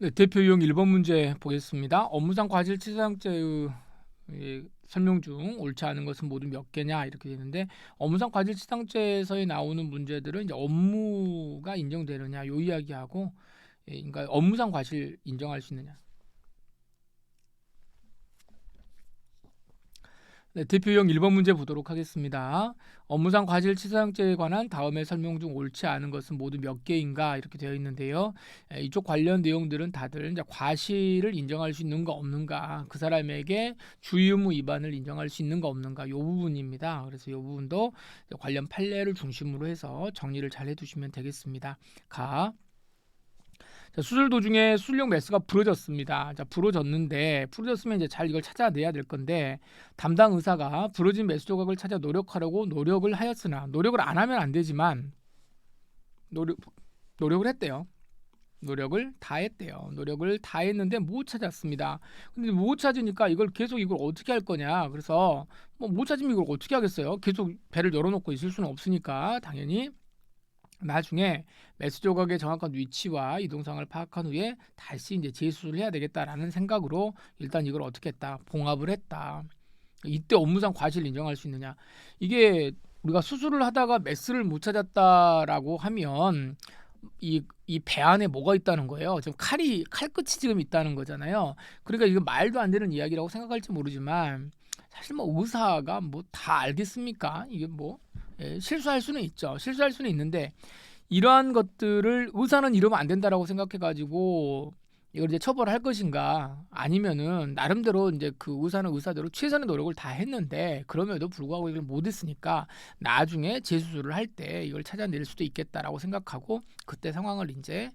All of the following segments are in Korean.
네, 대표 유형 1번 문제 보겠습니다. 업무상 과실치사상죄의 설명 중 옳지 않은 것은 모두 몇 개냐 이렇게 되는데 업무상 과실치상죄에서 나오는 문제들은 이제 업무가 인정되느냐 요 이야기하고 그러니까 업무상 과실 인정할 수 있느냐. 네, 대표형 1번 문제 보도록 하겠습니다. 업무상 과실치사상죄에 관한 다음의 설명 중 옳지 않은 것은 모두 몇 개인가 이렇게 되어 있는데요. 이쪽 관련 내용들은 다들 이제 과실을 인정할 수 있는가 없는가, 그 사람에게 주의의무 위반을 인정할 수 있는가 없는가 이 부분입니다. 그래서 이 부분도 관련 판례를 중심으로 해서 정리를 잘 해두시면 되겠습니다. 자, 수술 도중에 수술용 메스가 부러졌습니다. 자, 부러졌으면 이제 잘 이걸 찾아내야 될 건데 담당 의사가 부러진 메스 조각을 찾아 노력하려고 노력을 하였으나 노력을 안 하면 안 되지만 노력을 했대요. 노력을 다 했는데 못 찾았습니다. 근데 못 찾으니까 이걸 어떻게 할 거냐. 그래서 뭐 못 찾으면 이걸 어떻게 하겠어요. 계속 배를 열어놓고 있을 수는 없으니까 당연히 나중에 메스 조각의 정확한 위치와 이동상을 파악한 후에 다시 이제 재수술을 해야 되겠다라는 생각으로 일단 이걸 어떻게 했다? 봉합을 했다. 이때 업무상 과실 인정할 수 있느냐? 이게 우리가 수술을 하다가 메스를 못 찾았다라고 하면 이 배 안에 뭐가 있다는 거예요. 지금 칼끝이 지금 있다는 거잖아요. 그러니까 이거 말도 안 되는 이야기라고 생각할지 모르지만 사실 뭐 의사가 뭐 다 알겠습니까? 이게 뭐 실수할 수는 있죠. 실수할 수는 있는데 이러한 것들을 의사는 이러면 안 된다라고 생각해가지고 이걸 이제 처벌할 것인가 아니면은 나름대로 이제 그 의사는 의사대로 최선의 노력을 다 했는데 그럼에도 불구하고 이걸 못했으니까 나중에 재수술을 할 때 이걸 찾아낼 수도 있겠다라고 생각하고 그때 상황을 이제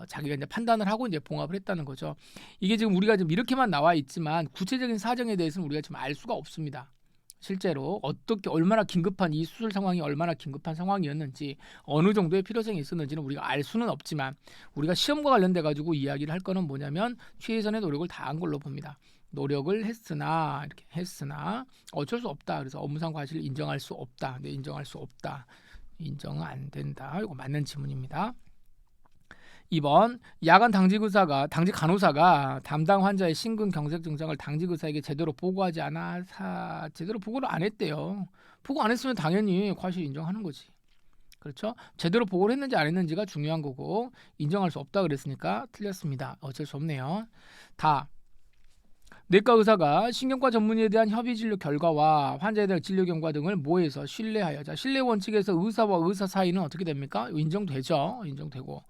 자기가 이제 판단을 하고 이제 봉합을 했다는 거죠. 이게 지금 우리가 지금 이렇게만 나와 있지만 구체적인 사정에 대해서는 우리가 지금 알 수가 없습니다. 실제로 어떻게 얼마나 긴급한 이 수술 상황이 얼마나 긴급한 상황이었는지 어느 정도의 필요성이 있었는지는 우리가 알 수는 없지만 우리가 시험과 관련돼 가지고 이야기를 할 거는 뭐냐면 최선의 노력을 다한 걸로 봅니다. 노력을 했으나 어쩔 수 없다. 그래서 업무상 과실을 인정할 수 없다. 네, 인정할 수 없다. 인정은 안 된다. 이거 맞는 지문입니다. 2번 야간 당직 간호사가 담당 환자의 심근경색 증상을 당직 의사에게 제대로 보고하지 않아 제대로 보고를 안 했대요. 보고 안 했으면 당연히 과실 인정하는 거지. 그렇죠? 제대로 보고를 했는지 안 했는지가 중요한 거고 인정할 수 없다 그랬으니까 틀렸습니다. 어쩔 수 없네요. 내과 의사가 신경과 전문의에 대한 협의 진료 결과와 환자에 대한 진료 경과 등을 모해서 신뢰하여 신뢰 원칙에서 의사와 의사 사이는 어떻게 됩니까? 인정되죠. 인정되고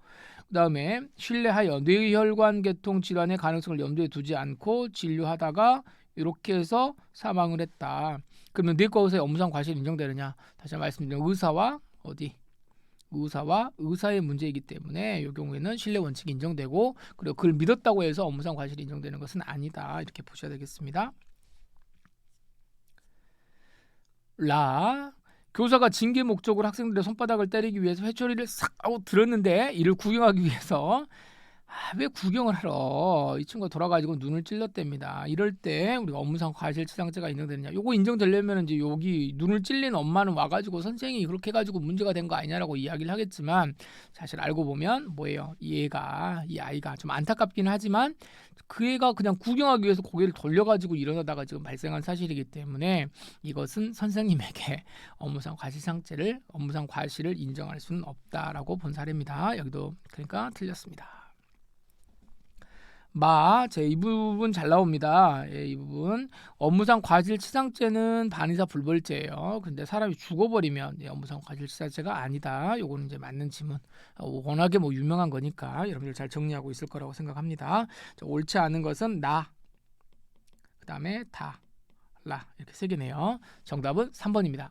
그다음에 신뢰하여 뇌혈관 계통 질환의 가능성을 염두에 두지 않고 진료하다가 이렇게 해서 사망을 했다. 그러면 내과 의사의 업무상 과실이 인정되느냐? 다시 말씀드리면 의사와 의사의 문제이기 때문에 이 경우에는 신뢰 원칙이 인정되고 그리고 그걸 믿었다고 해서 업무상 과실이 인정되는 것은 아니다. 이렇게 보셔야 되겠습니다. 교사가 징계 목적으로 학생들의 손바닥을 때리기 위해서 회초리를 싹 하고 들었는데 이를 구경하기 위해서 왜 구경을 하러 이 친구가 돌아가지고 눈을 찔렀답니다. 이럴 때 우리가 업무상 과실치상죄가 인정되느냐? 요거 인정되려면 이제 여기 눈을 찔린 엄마는 와가지고 선생이 그렇게 해가지고 문제가 된 거 아니냐라고 이야기를 하겠지만 사실 알고 보면 뭐예요? 이 아이가 좀 안타깝긴 하지만 그 애가 그냥 구경하기 위해서 고개를 돌려가지고 일어나다가 지금 발생한 사실이기 때문에 이것은 선생님에게 업무상 과실을 인정할 수는 없다라고 본 사례입니다. 여기도 그러니까 틀렸습니다. 이 부분 잘 나옵니다. 이 부분 업무상 과실치상죄는 반의사 불벌죄예요. 근데 사람이 죽어버리면 업무상 과실치상죄가 아니다. 요거는 이제 맞는 지문. 워낙에 뭐 유명한 거니까 여러분들 잘 정리하고 있을 거라고 생각합니다. 옳지 않은 것은 그다음에 이렇게 세 개네요. 정답은 3번입니다.